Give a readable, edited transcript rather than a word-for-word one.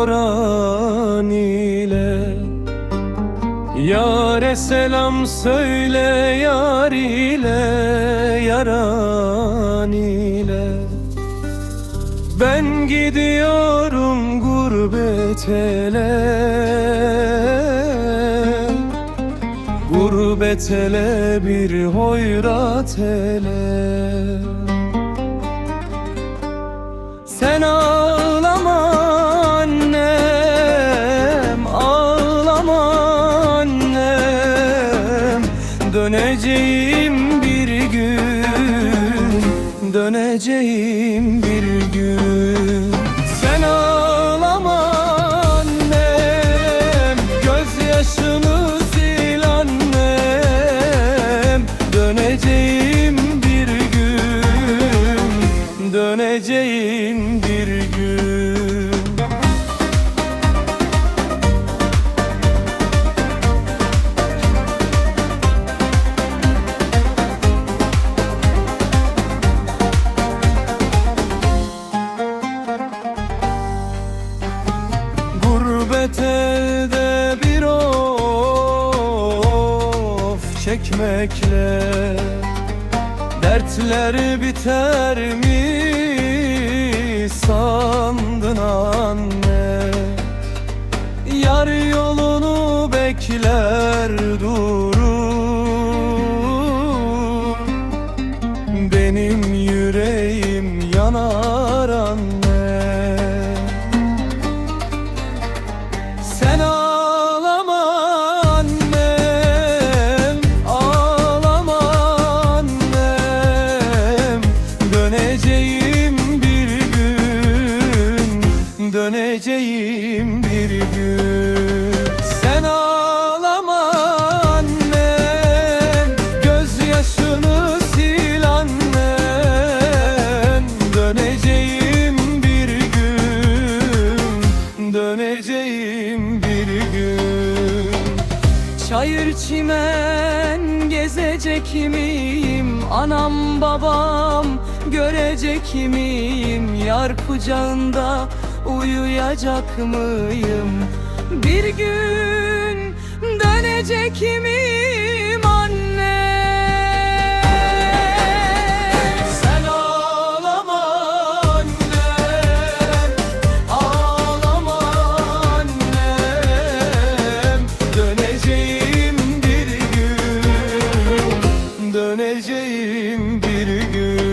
soran ile. Yâre selam söyle yar ile, yaran ile. Ben gidiyorum gurbet ele, gurbet ele, bir hoyrat ele. Sen ağlama annem, ağlama annem. Döneceğim bir gün, döneceğim bir gün. Sen ağlama annem, gözyaşını sil annem. Döneceğim bir gün, döneceğim bir gün. Gurbet elde bir of çekmekle dertler biter mi sandın anne? Yar yolunu bekler durur, benim yüreğim yanar anne. Sen ağlama annem, ağlama annem. Döneceğim bir gün, döneceğim bir gün. Sen ağlama annem, gözyaşını sil annem. Döneceğim bir gün, döneceğim bir gün. Çayır çimen gezecek miyim? Anam babam görecek miyim? Yar kucağında uyuyacak mıyım? Bir gün dönecek miyim anne? Sen ağlama annem, ağlama annem. Döneceğim bir gün, döneceğim bir gün.